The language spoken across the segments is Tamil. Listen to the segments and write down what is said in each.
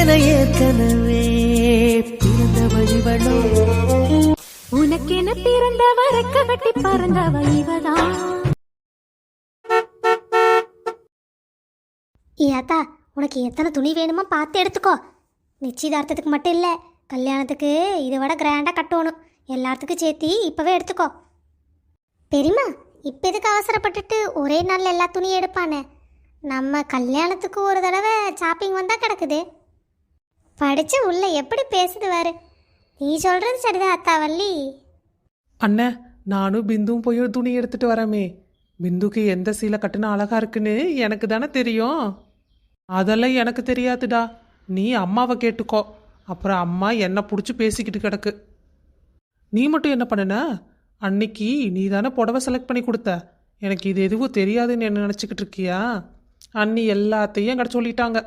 என ஏற்கனவே பிறந்த வழிவளோ உனக்கென பிறந்தவ ரெக்க கட்டி பறந்தவ இவதான். ஏத்தா, உனக்கு எத்தனை துணி வேணுமோ பார்த்து எடுத்துக்கோ. நிச்சயதார்த்தத்துக்கு மட்டும் இல்லை, கல்யாணத்துக்கு இதை விட கிராண்டாக கட்டணும். எல்லாத்துக்கும் சேர்த்தி இப்போவே எடுத்துக்கோ. பெரியம்மா, இப்போ எதுக்கு அவசரப்பட்டுட்டு ஒரே நாளில் எல்லா துணியும் எடுப்பானே? நம்ம கல்யாணத்துக்கு ஒரு தடவை ஷாப்பிங் வந்தால் கிடக்குது. படித்து உள்ள எப்படி பேசுது வாரு. நீ சொல்கிறது சரிதான் அத்தா வள்ளி. அண்ணே, நானும் பிந்துவும் போய் துணி எடுத்துட்டு வரமே. பிந்துக்கு எந்த சீலை கட்டுனா அழகா இருக்குன்னு எனக்கு தானே தெரியும். அதெல்லாம் எனக்கு தெரியாதுடா. நீ அம்மாவை கேட்டுக்கோ. அப்புறம் அம்மா என்ன பிடிச்சி பேசிக்கிட்டு கிடக்கு. நீ மட்டும் என்ன பண்ணுன? அன்னைக்கு நீ தானே புடவை செலக்ட் பண்ணி கொடுத்த. எனக்கு இது எதுவும் தெரியாதுன்னு என்ன நினச்சிக்கிட்டு இருக்கியா? அண்ணி எல்லாத்தையும் எங்கிட்ட சொல்லிட்டாங்க.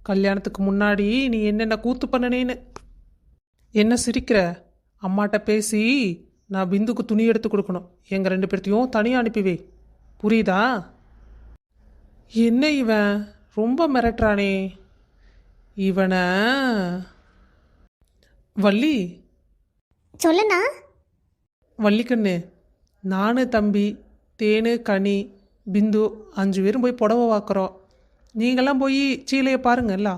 கல்யாணத்துக்கு முன்னாடி நீ என்னென்ன கூத்து பண்ணனேன்னு. என்ன சிரிக்கிற? அம்மாட்ட பேசி நான் பிந்துக்கு துணி எடுத்து கொடுக்கணும். எங்கள் 2 பேர்த்தையும் தனியாக அனுப்பிவே. புரியுதா? என்ன இவன் ரொம்ப மிரட்டுறானே. இவனை வள்ளி. சொல்லுண்ணா. வள்ளிக்கண்ணு, நான், தம்பி, தேனு, கனி, பிந்து 5 பேரும் போய் புடவை வாக்குறோம். நீங்களாம் போய் சீலையை பாருங்கல்ல.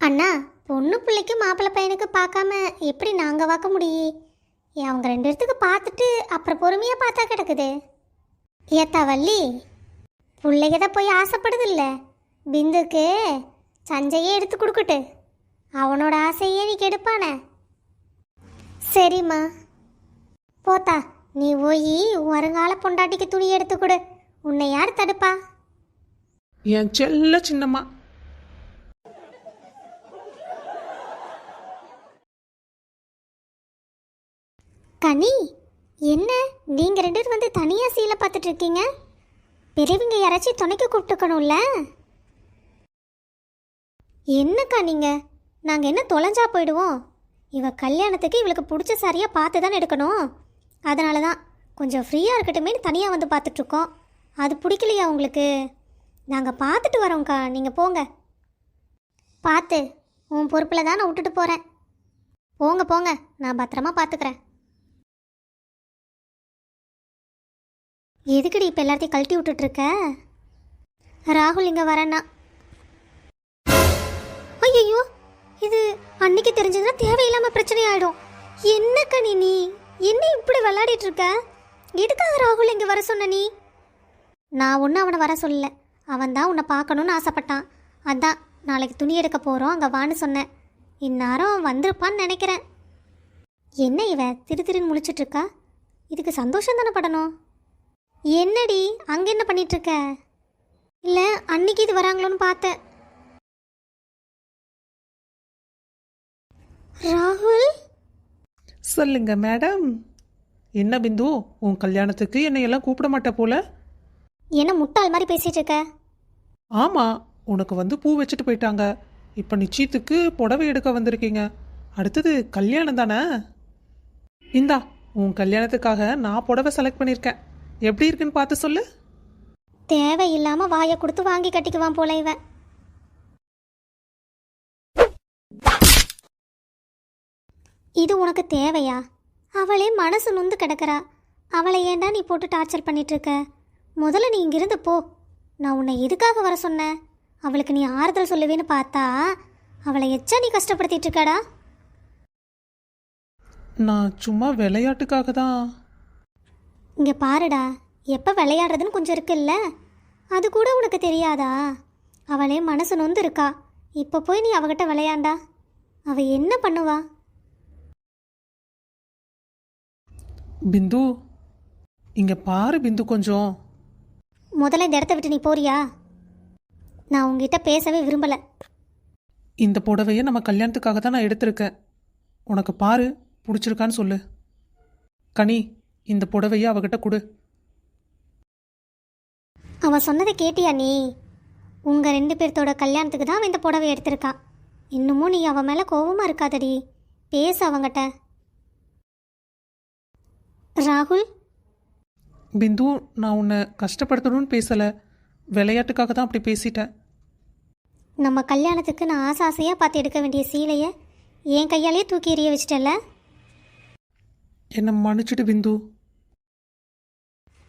அண்ணா, பொண்ணு பிள்ளைக்கு மாப்பிள்ளை பையனுக்கு பார்க்காம எப்படி நாங்கள் வாக்க முடியும்? அவங்க 2 பேர்த்துக்கு பார்த்துட்டு அப்புறம் பொறுமையாக பார்த்தா கிடக்குது. ஏத்தா வள்ளி, பிள்ளைங்க தான் போய் ஆசைப்படுது இல்லை? பிந்துக்கு சஞ்சையே எடுத்து கொடுக்கட்டு. அவனோட ஆசையே நீ கெடுப்பானே. சரிம்மா, போத்தா நீ போய் வருங்கால பொண்டாட்டிக்கு துணி எடுத்து கொடு. உன்னை யார் தடுப்பா? என் செல்ல சின்னம்மா. கனி, என்ன நீங்கள் 2 பேர் வந்து தனியாக சீலை பார்த்துட்டு இருக்கீங்க? பெரியவங்க யாராச்சும் துணைக்கு கூப்பிட்டுக்கணும்ல? என்னக்கா நீங்கள், நாங்கள் என்ன தொலைஞ்சா போயிடுவோம்? இவ கல்யாணத்துக்கு இவளுக்கு பிடிச்ச சாரியாக பார்த்து தான் எடுக்கணும். அதனால தான் கொஞ்சம் ஃப்ரீயாக இருக்கட்டுமே தனியாக வந்து பார்த்துட்ருக்கோம். அது பிடிக்கலையா உங்களுக்கு? நாங்கள் பார்த்துட்டு வரோங்க்கா, நீங்கள் போங்க. பார்த்து உன் பொறுப்பில் தான் நான் விட்டுட்டு போகிறேன். போங்க போங்க, நான் பத்திரமா பார்த்துக்கிறேன். எதுக்குடி இப்போ எல்லாத்தையும் கழட்டி விட்டுட்ருக்க? ராகுல் இங்கே வரேன்னா. ஐயோ, இது அன்னைக்கு தெரிஞ்சதுன்னா தேவையில்லாமல் பிரச்சனை ஆகிடும். என்ன கனி நீ என்ன இப்படி விளையாடிட்டு இருக்க? எதுக்காக ராகுல் இங்கே வர சொன்ன நீ? நான் ஒன்றும் அவனை வர சொல்லல. அவன் தான் உன்னை பார்க்கணுன்னு ஆசைப்பட்டான். அதான் நாளைக்கு துணி எடுக்க போகிறோம், அங்கே வான்னு சொன்னேன். இந்நேரம் வந்திருப்பான்னு நினைக்கிறேன். என்ன இவ திரு திருன்னு முழிச்சிட்ருக்கா? இதுக்கு சந்தோஷம் தானே படணும். என்னடி அங்கே என்ன பண்ணிகிட்ருக்க? இல்லை, அன்னைக்கு இது வராங்களோன்னு பார்த்தேன். ராகுல். சொல்லுங்க மேடம். என்ன பிந்து, உன் கல்யாணத்துக்கு என்னையெல்லாம் கூப்பிட மாட்ட போல? என்ன முட்டாள் மாதிரி பேசிகிட்டு இருக்க? ஆமாம், உனக்கு வந்து பூ வச்சுட்டு போயிட்டாங்க. இப்போ நிச்சயத்துக்கு புடவை எடுக்க வந்திருக்கீங்க. அடுத்தது கல்யாணம் தானே? இந்தா, உன் கல்யாணத்துக்காக நான் புடவை செலக்ட் பண்ணியிருக்கேன். எப்படி இருக்குன்னு பார்த்து சொல்லு. தேவையில்லாமல் வாயை கொடுத்து வாங்கி கட்டிக்குவான் போல இவன். இது உனக்கு தேவையா? அவளே மனசு நொந்து கிடக்கிறா. அவளை ஏண்டா நீ போட்டு டார்ச்சர் பண்ணிகிட்ருக்க? முதல்ல நீ இங்கிருந்து போ. நான் உன்னை எதுக்காக வர சொன்னேன்? அவளுக்கு நீ ஆறுதல் சொல்லுவேன்னு பார்த்தா அவளை எச்சா நீ கஷ்டப்படுத்திட்டு இருக்காடா. நான் சும்மா விளையாட்டுக்காக தான். இங்கே பாருடா, எப்போ விளையாடுறதுன்னு கொஞ்சம் இருக்குல்ல, அது கூட உனக்கு தெரியாதா? அவளே மனசு நொந்து இருக்கா. இப்போ போய் நீ அவகிட்ட விளையாண்டா அவள் என்ன பண்ணுவா? பிந்து, இங்கே பாரு பிந்து, கொஞ்சம் முதல்ல இந்த இடத்த விட்டு நீ போறியா? நான் உங்ககிட்ட பேசவே விரும்பலை. இந்த புடவையை நம்ம கல்யாணத்துக்காக தான் நான் எடுத்திருக்கேன். உனக்கு பாரு, பிடிச்சிருக்கான்னு சொல்லு. கனி, இந்த புடவையை அவகிட்ட கொடு. அவன் சொன்னதை கேட்டியா நீ? உங்கள் 2 பேர்த்தோட கல்யாணத்துக்கு தான் அவன் இந்த புடவை எடுத்திருக்கான். இன்னமும் நீ அவன் மேலே கோபமாக இருக்காதடி. பேசு அவங்கிட்ட. ராகுல். பிந்து, நான் உன்னை கஷ்டப்படுத்தணும்னு பேசலை. விளையாட்டுக்காக தான் அப்படி பேசிட்டேன். நம்ம கல்யாணத்துக்கு நான் ஆசையாக பார்த்து எடுக்க வேண்டிய சீலையை என் கையாலேயே தூக்கி எறிய வச்சிட்டல. என்னை மன்னிச்சிட்டு பிந்து.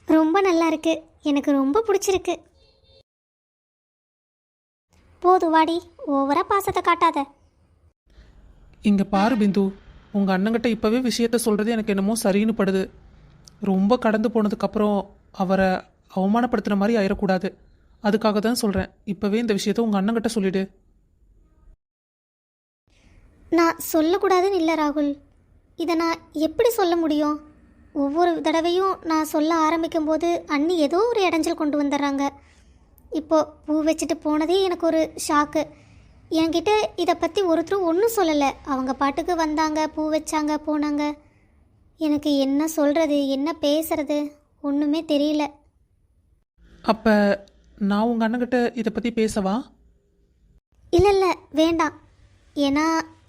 ரொம்ப நல்லா இருக்கு, எனக்கு ரொம்ப பிடிச்சிருக்கு. போது வாடி, ஓவரா பாசத்தை காட்டாத. இங்கே பாரு பிந்து, உங்கள் அண்ணங்கிட்ட இப்போவே விஷயத்த சொல்கிறது எனக்கு என்னமோ சரின்னு படுது. ரொம்ப கடந்து போனதுக்கப்புறம் அவரை அவமானப்படுத்துகிற மாதிரி ஆயிடக்கூடாது. அதுக்காக தான் சொல்கிறேன், இப்போவே இந்த விஷயத்த உங்கள் அண்ணங்கிட்ட சொல்லிவிடு. நான் சொல்லக்கூடாதுன்னு இல்லை ராகுல், இதை நான் எப்படி சொல்ல முடியும்? ஒவ்வொரு தடவையும் நான் சொல்ல ஆரம்பிக்கும்போது அண்ணி ஏதோ ஒரு இடைஞ்சல் கொண்டு வந்துடுறாங்க. இப்போது பூ வச்சுட்டு போனதே எனக்கு ஒரு ஷாக்கு. என்கிட்ட இதை பற்றி ஒருத்தரும் ஒன்றும் சொல்லலை. அவங்க பாட்டுக்கு வந்தாங்க, பூ வச்சாங்க, போனாங்க. எனக்கு என்ன சொல்கிறது, என்ன பேசுறது ஒன்றுமே தெரியல. அப்போ நான் உங்கள் அண்ணங்கிட்ட இதை பற்றி பேசவா? இல்லை இல்லை, வேண்டாம். ஏன்னா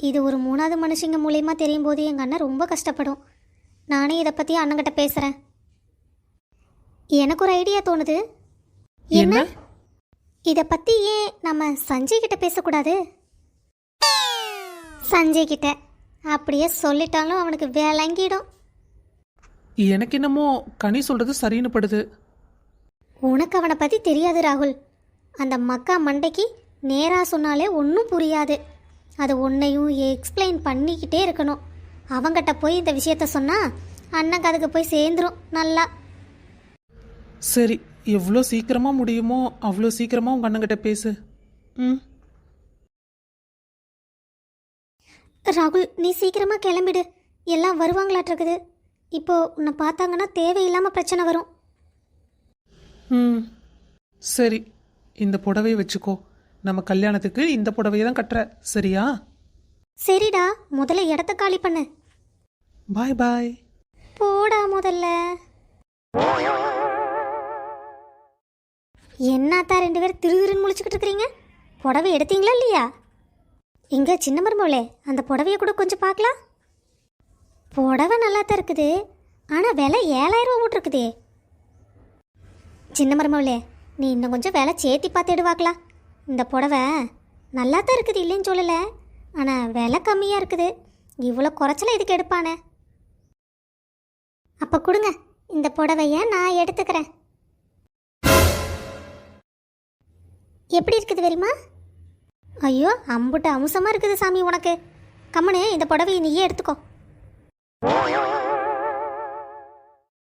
இது ஒரு 3வது மனுஷங்க மூலயமா தெரியும் போது எங்கள் அண்ணன் ரொம்ப கஷ்டப்படும். நானே இதை பற்றி அண்ணங்கிட்ட பேசுகிறேன். எனக்கு ஒரு ஐடியா தோணுது. என்ன? இதை பற்றி ஏன் நம்ம சஞ்சய் கிட்ட பேசக்கூடாது? சஞ்சய் கிட்ட அப்படியே சொல்லிட்டாலும் அவனுக்கு விளங்கிடும். எனக்கு என்னமோ கனி சொல்கிறது சரின்னு படுது. உனக்கு அவனை பற்றி தெரியாது ராகுல். அந்த மக்கா மண்டைக்கு நேராக சொன்னாலே ஒன்றும் புரியாது. அது உன்னையும் எக்ஸ்பிளைன் பண்ணிக்கிட்டே இருக்கணும். அவங்கிட்ட போய் இந்த விஷயத்த சொன்னால் அண்ணன் அதுக்கு போய் சேர்ந்துரும் நல்லா. சரி, எவ்வளோ சீக்கிரமாக முடியுமோ அவ்வளோ சீக்கிரமாக உங்கள் அண்ணங்கிட்ட பேசு. ம். ராகுல், நீ சீக்கிரமாக கிளம்பிடு. எல்லாம் வருவாங்களாட்டிருக்குது. இப்போது உன்னை பார்த்தாங்கன்னா தேவையில்லாமல் பிரச்சனை வரும். ம், சரி, இந்த புடவையை வச்சுக்கோ. நம்ம கல்யாணத்துக்கு இந்த புடவையை தான் கட்டுற, சரியா? சரிடா, முதல்ல இடத்த காலி பண்ணு. பாய் பாய். போடா முதல்ல. என்னத்தா 2 பேரும் திருன்னு முழிச்சுக்கிட்டு இருக்கிறீங்க? புடவை எடுத்தீங்களா இல்லையா? இங்கே சின்ன மருமகளே, அந்த புடவையை கூட கொஞ்சம் பார்க்கலாம். புடவை நல்லா தான் இருக்குது, ஆனால் விலை 7000 ரூபா போட்டிருக்குதே. சின்ன மருமகளே, நீ இன்னும் கொஞ்சம் விலை சேர்த்தி பார்த்து எடுவாக்கலாம். இந்த புடவை நல்லா தான் இருக்குது, இல்லைன்னு சொல்லலை. ஆனால் விலை கம்மியாக இருக்குது. இவ்வளோ குறைச்சல இதுக்கு எடுப்பானே. அப்போ கொடுங்க, இந்த புடவையை நான் எடுத்துக்கிறேன். எப்படி இருக்குது தெரியுமா? ஐயோ, அம்புட்டு அம்சமாக இருக்குது சாமி உனக்கு. கம்மனு இந்த புடவையை நீயே எடுத்துக்கோ.